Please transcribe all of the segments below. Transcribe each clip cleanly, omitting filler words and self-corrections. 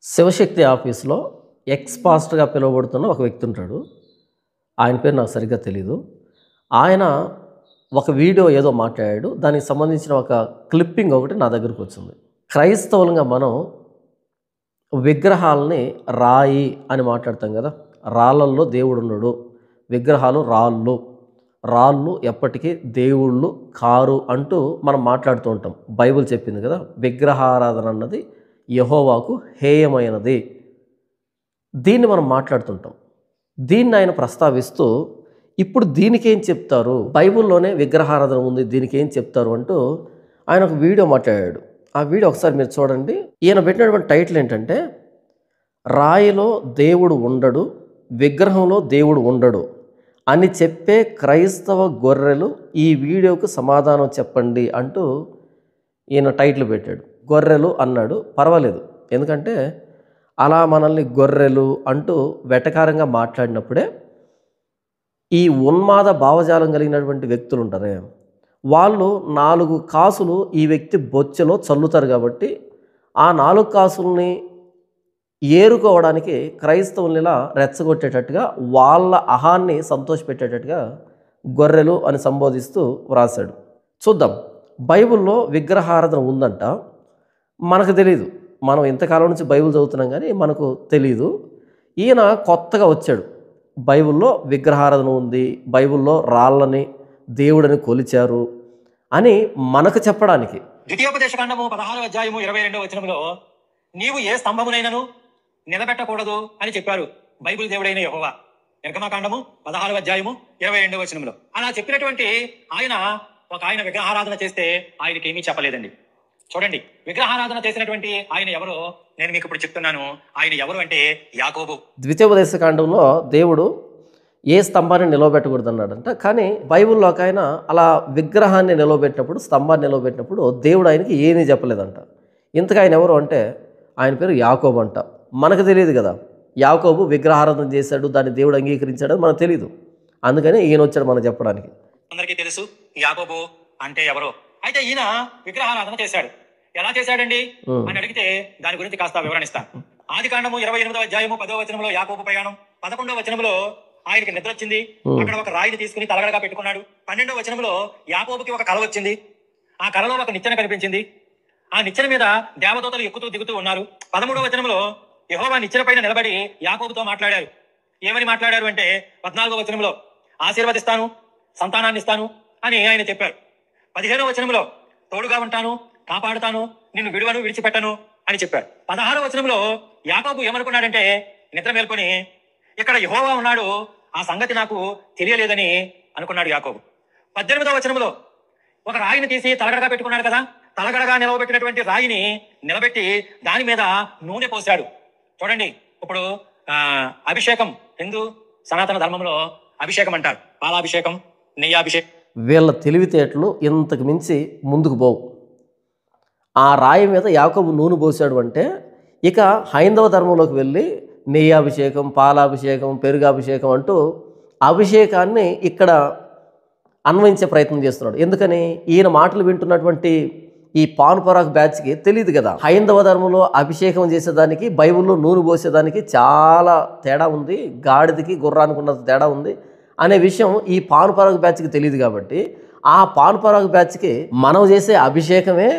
శివశక్తి ఆఫీస్‌లో ఎక్స్ పాస్టర్‌గా పిలువబడుతున్న ఒక వ్యక్తి ఉంటాడు. ఆయన పేరు నాకు సరిగ్గా తెలీదు. ఆయన ఒక వీడియో ఏదో మాట్లాడాడు. దానికి సంబంధించిన ఒక క్లిప్పింగ్ ఒకటి నా దగ్గరకొచ్చింది. క్రైస్తవులుగా మనం విగ్రహాలని రాయి అని మాట్లాడతాం కదా! రాళ్ళల్లో దేవుడున్నాడు. విగ్రహాలు రాళ్ళు. రాళ్ళు ఎప్పటికీ దేవుళ్ళు కారు అంటూ మనం మాట్లాడుతూ ఉంటాం. బైబిల్ చెప్పింది కదా! విగ్రహారాధన అన్నది యెహోవాకు హేయమైనది. దీన్ని మనం మాట్లాడుతుంటాం. దీన్ని ఆయన ప్రస్తావిస్తూ ఇప్పుడు దీనికేం చెప్తారు? బైబిల్‌లోనే విగ్రహారాధన ఉంది. దీనికేం చెప్తారు అంటూ ఆయన ఒక వీడియో మాట్లాడాడు. ఆ వీడియో ఒకసారి మీరు చూడండి. ఈయన పెట్టినటువంటి టైటిల్ ఏంటంటే, రాయిలో దేవుడు ఉండడు, విగ్రహంలో దేవుడు ఉండడు అని చెప్పే క్రైస్తవ గొర్రెలు ఈ వీడియోకు సమాధానం చెప్పండి అంటూ ఈయన టైటిల్ పెట్టాడు. గొర్రెలు అన్నాడు, పర్వాలేదు. ఎందుకంటే అలా మనల్ని గొర్రెలు అంటూ వెటకారంగా మాట్లాడినప్పుడే ఈ ఉన్మాద భావజాలం కలిగినటువంటి వ్యక్తులు ఉంటారే, వాళ్ళు 4 కాసులు ఈ వ్యక్తి బొచ్చెలో చల్లుతారు కాబట్టి ఆ 4 కాసుల్ని ఏరుకోవడానికి క్రైస్తవుల్ని ఇలా రెచ్చగొట్టేటట్టుగా వాళ్ళ అహాన్ని సంతోషపెట్టేటట్టుగా గొర్రెలు అని సంబోధిస్తూ వ్రాసాడు. చూద్దాం. బైబిల్లో విగ్రహారాధన ఉందంట. మనకు తెలీదు. మనం ఇంతకాలం నుంచి బైబిల్ చదువుతున్నాం కానీ మనకు తెలీదు. ఈయన కొత్తగా వచ్చాడు. బైబిల్లో విగ్రహారాధన ఉంది, బైబిల్లో రాళ్ళని దేవుడని కొలిచారు అని మనకు చెప్పడానికి. ద్వితీయోపదేశకాండము 16వ అధ్యాయము 22వ వచనంలో నీవు ఏ స్తంభమునైనను నిలబెట్టకూడదు అని చెప్పారు బైబిల్ దేవుడైన యెహోవా. నిర్గమకాండము 16వ అధ్యాయము 22వ వచనంలో అలా చెప్పినటువంటి ఆయన విగ్రహారాధన చేస్తే ఆయనకి ఏమీ చెప్పలేదండి. చూడండి, విగ్రహారాధన చేసినటువంటి ఆయన ఎవరో నేను మీకు ఇప్పుడు చెప్తున్నాను. ఆయన ఎవరు అంటే యాకోబు. ద్వితీయోపదేశకాండంలో దేవుడు ఏ స్తంభాన్ని నిలవబెట్టకూడదు అన్నాడంట. కానీ బైబిల్లో ఒక ఆయన అలా విగ్రహాన్ని నిలవబెట్టినప్పుడు, స్తంభాన్ని నిలవబెట్టినప్పుడు దేవుడు ఆయనకి ఏమీ చెప్పలేదంట. ఇంతగా ఆయన ఎవరు అంటే ఆయన పేరు యాకోబు అంట. మనకు తెలియదు కదా, యాకోబు విగ్రహారాధన చేశాడు, దాన్ని దేవుడు అంగీకరించాడు అని మనకు తెలియదు. అందుకని ఈయన వచ్చాడు మనకు చెప్పడానికి. అందరికీ తెలుసు యాకోబు అంటే ఎవరో. అయితే ఈయన విగ్రహారాధన చేశాడు. ఎలా చేశాడండి అని అడిగితే దాని గురించి కాస్త వివరణ ఇస్తాను. ఆదికాండము 28వ అధ్యాయము 10వ వచనంలో యాకోబు ప్రయాణం, 11వ వచనంలో ఆయనకి నిద్ర వచ్చింది, అక్కడ ఒక రాయిని తీసుకుని తలగడగా పెట్టుకున్నాడు. 12వ వచనంలో యాకోబుకి ఒక కల వచ్చింది. ఆ కలలో ఒక నిచ్చెన కనిపించింది. ఆ నిచ్చెన మీద దేవదూతలు ఎక్కుతూ దిగుతూ ఉన్నారు. 13వ వచనంలో యెహోవా నిచ్చెన పైన నిలబడి యాకోబుతో మాట్లాడారు. ఏమని మాట్లాడారు అంటే 14వ వచనంలో ఆశీర్వదిస్తాను, సంతానాన్ని ఇస్తాను అని ఆయన చెప్పారు. 15వ వచనంలో తోడుగా ఉంటాను, కాపాడుతాను, నిన్ను విడువను, విడిచిపెట్టను అని చెప్పారు. 16వ వచనంలో యాకోబు ఏమనుకున్నాడంటే నిద్ర మేల్కొని ఇక్కడ యెహోవా ఉన్నాడు, ఆ సంగతి నాకు తెలియలేదని అనుకున్నాడు యాకోబు. 18వ వచనంలో ఒక రాయిని తీసి తలగడగా పెట్టుకున్నాడు కదా, తలగడగా నిలవబెట్టినటువంటి రాయిని నిలబెట్టి దాని మీద నూనె పోశాడు. చూడండి, ఇప్పుడు అభిషేకం హిందూ సనాతన ధర్మంలో అభిషేకం అంటారు. పాలాభిషేకం, నెయ్యాభిషేకం. వీళ్ళ తెలివితేటలు ఇంతకు మించి ముందుకు పోవు. ఆ రాయి మీద యాకోబు నూనె పోసాడు అంటే ఇక హైందవ ధర్మంలోకి వెళ్ళి నెయ్యాభిషేకం, పాలాభిషేకం, పెరుగాభిషేకం అంటూ అభిషేకాన్ని ఇక్కడ అన్వయించే ప్రయత్నం చేస్తున్నాడు. ఎందుకని? ఈయన మాటలు వింటున్నటువంటి ఈ పాన్పరాక్ బ్యాచ్కి తెలియదు కదా, హైందవ ధర్మంలో అభిషేకం చేసేదానికి బైబిల్లో నూనె పోసేదానికి చాలా తేడా ఉంది, గాడిదకి గుర్రానికి ఉన్నంత తేడా ఉంది అనే విషయం ఈ పాన్పరాక్ బ్యాచ్కి తెలియదు. కాబట్టి ఆ పాన్పరాక్ బ్యాచ్కి మనం చేసే అభిషేకమే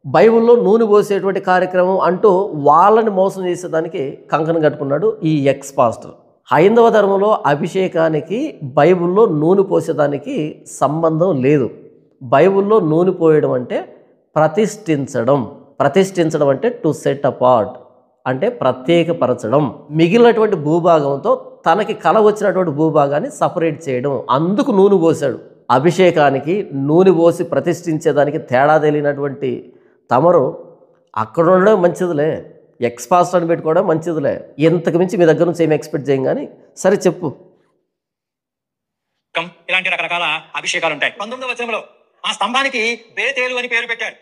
బైబిల్లో నూనె పోసేటువంటి కార్యక్రమం అంటూ వాళ్ళని మోసం చేసేదానికి కంకణం కట్టుకున్నాడు ఈ ఎక్స్ పాస్టర్. హైందవ ధర్మంలో అభిషేకానికి బైబిల్లో నూనె పోసేదానికి సంబంధం లేదు. బైబిల్లో నూనె పోయడం అంటే ప్రతిష్ఠించడం. ప్రతిష్ఠించడం అంటే టు సెట్ అపార్ట్, అంటే ప్రత్యేకపరచడం. మిగిలినటువంటి భూభాగంతో తనకి కల వచ్చినటువంటి భూభాగాన్ని సపరేట్ చేయడం. అందుకు నూనె పోసాడు. అభిషేకానికి నూనె పోసి ప్రతిష్ఠించేదానికి తేడా తెలియనటువంటి తమరు అక్కడ ఉండడం మంచిదిలే, ఎక్స్ పాస్టర్ అని పెట్టుకోవడం మంచిదిలే. ఇంతకు మించి మీ దగ్గర నుంచి ఏమి ఎక్స్పెక్ట్ చేయం. కానీ సరే చెప్పు. ఇలాంటి రకరకాల అభిషేకాలు ఉంటాయి. 19వ వచనంలో ఆ స్తంభానికి బేతేలు అని పేరు పెట్టాడు.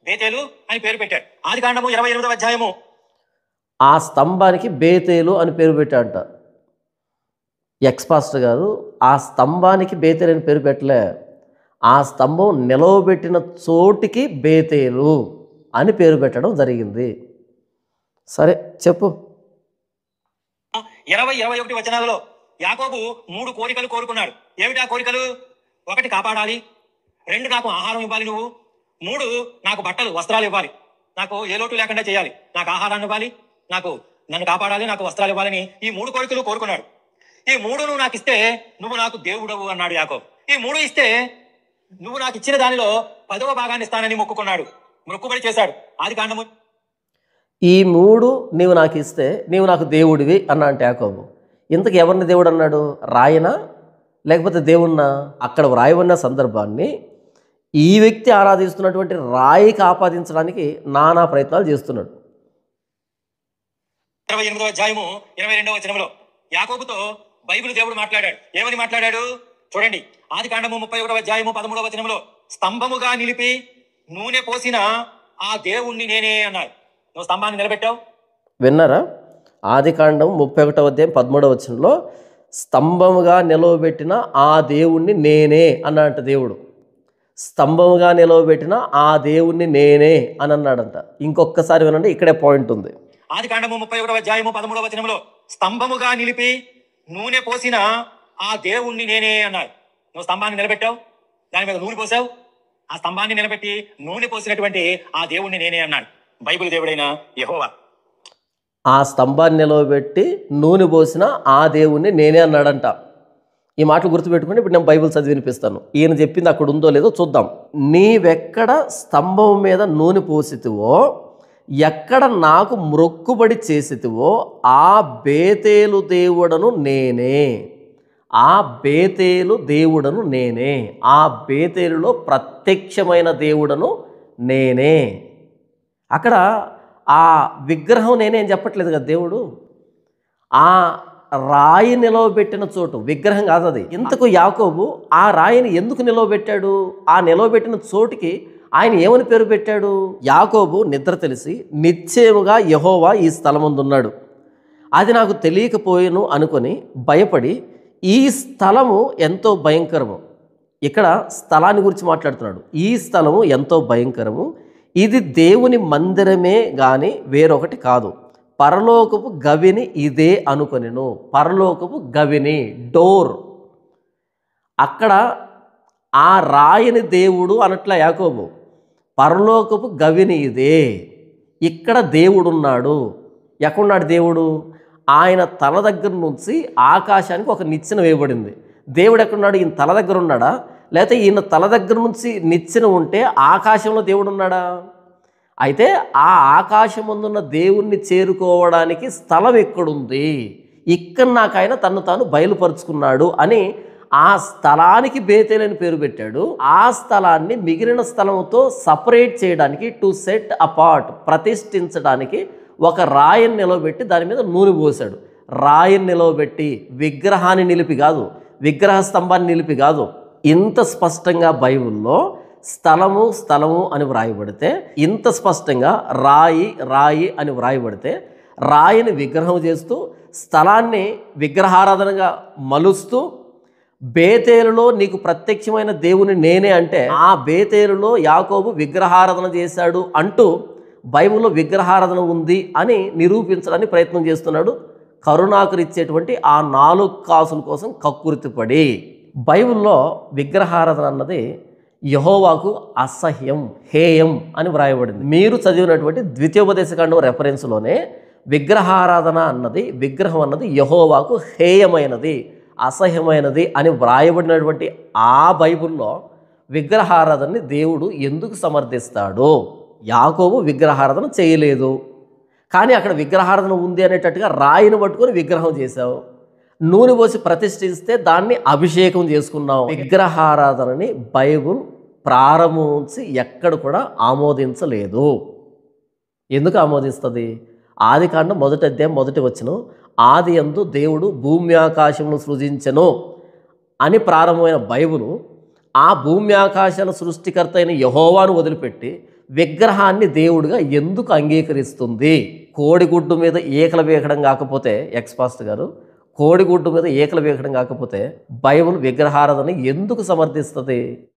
బేతేలు అని పేరు పెట్టాడు. ఆదికాండము 28వ అధ్యాయము ఆ స్తంభానికి బేతేలు అని పేరు పెట్టాడంట ఎక్స్ పాస్టర్ గారు. ఆ స్తంభానికి బేతేలు అని పేరు పెట్టలే, ఆ స్తంభం నిలవబెట్టిన చోటికి బేతేలు అని పేరు పెట్టడం జరిగింది. సరే చెప్పు. 20-21 వచనాలలో యాకోబు 3 కోరికలు కోరుకున్నాడు. ఏమిటా కోరికలు? 1 కాపాడాలి, 2 నాకు ఆహారం ఇవ్వాలి నువ్వు, 3 నాకు బట్టలు వస్త్రాలు ఇవ్వాలి, నాకు ఏ లోటు లేకుండా చేయాలి, నాకు ఆహారాన్ని ఇవ్వాలి, నన్ను కాపాడాలి, నాకు వస్త్రాలు ఇవ్వాలని ఈ 3 కోరికలు కోరుకున్నాడు. ఈ 3 నువ్వు నాకు ఇస్తే నువ్వు నాకు దేవుడవు అన్నాడు యాకోబు. ఈ 3 ఇస్తే నువ్వు నాకు ఇచ్చిన దానిలో 10వ భాగాన్ని ఇస్తానని మొక్కుకున్నాడు, మొక్కుబడి చేశాడు. ఆదికాండము ఈ 3 నీవు నాకు ఇస్తే నీవు నాకు దేవుడివి అన్నా అంటే యాకోబు. ఇంతకు ఎవరిని దేవుడు అన్నాడు? రాయనా లేకపోతే దేవుణ్ణా? అక్కడ వ్రాయబడిన సందర్భాన్ని ఈ వ్యక్తి ఆరాధిస్తున్నటువంటి రాయికి ఆపాదించడానికి నానా ప్రయత్నాలు చేస్తున్నాడు. 28వ అధ్యాయము 22వ వచనంలో యాకోబుతో బైబిల్ దేవుడు మాట్లాడాడు. ఏమని మాట్లాడాడు చూడండి. ఆదికాండము 31వ అధ్యాయము 13వ వచనంలో స్తంభముగా నిలిపి నూనె పోసిన ఆ దేవుణ్ణి నేనే అన్నాడు. నువ్వు స్తంభాన్ని నిలబెట్టావు. విన్నారా? ఆదికాండం 31వ అధ్యాయం 13వ వచనంలో స్తంభముగా నిలవబెట్టిన ఆ దేవుణ్ణి నేనే అన్నాడంట దేవుడు. స్తంభముగా నిలవబెట్టిన ఆ దేవుణ్ణి నేనే అని అన్నాడంట. ఇంకొకసారి వినండి, ఇక్కడే పాయింట్ ఉంది. ఆదికాండము 31వ అధ్యాయము 13వ వచనంలో స్తంభముగా నిలిపి నూనె పోసిన ఆ దేవుణ్ణి నేనే అన్నాడు. నువ్వు స్తంభాన్ని నిలబెట్టావు, దాని మీద నూనె పోసావు. ఆ స్తంభాన్ని నిలబెట్టి నూనె పోసినటువంటి ఆ దేవుణ్ణి నేనే అన్నాడు బైబిల్ దేవుడైన యెహోవా. ఆ స్తంభాన్ని నిలవబెట్టి నూనె పోసిన ఆ దేవుణ్ణి నేనే అన్నాడంట. ఈ మాటలు గుర్తుపెట్టుకుని ఇప్పుడు నేను బైబిల్ చదివి వినిపిస్తాను. ఈయన చెప్పింది అక్కడ ఉందో లేదో చూద్దాం. నీవెక్కడ స్తంభం మీద నూనె పోసితివో, ఎక్కడ నాకు మ్రొక్కుబడి చేసితివో ఆ బేతేలు దేవుడను నేనే. ఆ బేతేలు దేవుడను నేనే. ఆ బేతేలులో ప్రత్యక్షమైన దేవుడను నేనే. అక్కడ ఆ విగ్రహం నేనే అని చెప్పట్లేదు కదా దేవుడు. ఆ రాయి నిలవబెట్టిన చోటు విగ్రహం కాదు అది. ఇంతకు యాకోబు ఆ రాయిని ఎందుకు నిలవబెట్టాడు? ఆ నిలవబెట్టిన చోటుకి ఆయన ఏమని పేరు పెట్టాడు? యాకోబు నిద్ర తెలిసి నిశ్చయముగా యెహోవా ఈ స్థలమందున్నాడు, అది నాకు తెలియకపోయేను అనుకొని భయపడి ఈ స్థలము ఎంతో భయంకరము. ఇక్కడ స్థలాన్ని గురించి మాట్లాడుతున్నాడు. ఈ స్థలము ఎంతో భయంకరము, ఇది దేవుని మందిరమే గాని వేరొకటి కాదు, పరలోకపు గవిని ఇదే అనుకొనెను. పరలోకపు గవిని, డోర్. అక్కడ ఆ రాయిని దేవుడు అనట్ల యాకోబు, పరలోకపు గవిని ఇదే. ఇక్కడ దేవుడున్నాడు. ఎక్కడున్నాడు దేవుడు? ఆయన తల దగ్గర నుంచి ఆకాశానికి ఒక నిచ్చెన వేయబడింది. దేవుడు ఎక్కడున్నాడు? ఈయన తల దగ్గర ఉన్నాడా, లేకపోతే ఈయన తల దగ్గర నుంచి నిచ్చెన ఉంటే ఆకాశంలో దేవుడు ఉన్నాడా? అయితే ఆ ఆకాశం ముందున్న దేవుణ్ణి చేరుకోవడానికి స్థలం ఎక్కడుంది? ఇక్కడ నాకు ఆయన తను తాను బయలుపరుచుకున్నాడు అని ఆ స్థలానికి బేతేలు అని పేరు పెట్టాడు. ఆ స్థలాన్ని మిగిలిన స్థలంతో సపరేట్ చేయడానికి, టు సెట్ అపార్ట్, ప్రతిష్ఠించడానికి ఒక రాయిని నిలవబెట్టి దాని మీద నూనె పోసాడు. రాయిని నిలవబెట్టి, విగ్రహాన్ని నిలిపి కాదు, విగ్రహ స్తంభాన్ని నిలిపి కాదు. ఇంత స్పష్టంగా బైబిల్లో స్థలము స్థలము అని వ్రాయబడితే, ఇంత స్పష్టంగా రాయి రాయి అని వ్రాయబడితే, రాయిని విగ్రహం చేస్తూ స్థలాన్ని విగ్రహారాధనగా మలుస్తూ, బేతేలులో నీకు ప్రత్యక్షమైన దేవుని నేనే అంటే ఆ బేతేలులో యాకోబు విగ్రహారాధన చేశాడు అంటూ బైబిల్లో విగ్రహారాధన ఉంది అని నిరూపించడానికి ప్రయత్నం చేస్తున్నాడు. కరుణాకరిచ్చేటువంటి ఆ 4 కాసుల కోసం కక్కుర్తిపడి. బైబిల్లో విగ్రహారాధన అన్నది యెహోవాకు అసహ్యం, హేయం అని వ్రాయబడింది. మీరు చదివినటువంటి ద్వితీయోపదేశకాండం రెఫరెన్స్లోనే విగ్రహారాధన అన్నది, విగ్రహం అన్నది యెహోవాకు హేయమైనది, అసహ్యమైనది అని వ్రాయబడినటువంటి ఆ బైబిల్లో విగ్రహారాధనని దేవుడు ఎందుకు సమర్థిస్తాడు? యాకోబు విగ్రహారాధన చేయలేదు, కానీ అక్కడ విగ్రహారాధన ఉంది అనేటట్టుగా రాయిని పట్టుకొని విగ్రహం చేశావు. నూనె పోసి ప్రతిష్ఠిస్తే దాన్ని అభిషేకం చేసుకున్నావు. విగ్రహారాధనని బైబుల్ ప్రారంభం నుంచి ఎక్కడ కూడా ఆమోదించలేదు. ఎందుకు ఆమోదిస్తుంది? ఆదికాండం 1వ అధ్యాయం 1వ వచనం, ఆది యందు దేవుడు భూమి ఆకాశమును సృజించెను అని ప్రారంభమైన బైబులు ఆ భూమి ఆకాశాల సృష్టికర్త అయిన యెహోవాను వదిలిపెట్టి విగ్రహాన్ని దేవుడిగా ఎందుకు అంగీకరిస్తుంది? కోడిగుడ్డు మీద ఈకలు వేయడం కాకపోతే, ఎక్స్పాస్ట్ గారు, కోడిగుడ్డు మీద ఈకలు వేయడం కాకపోతే బైబిల్ విగ్రహారాధన ఎందుకు సమర్థిస్తుంది?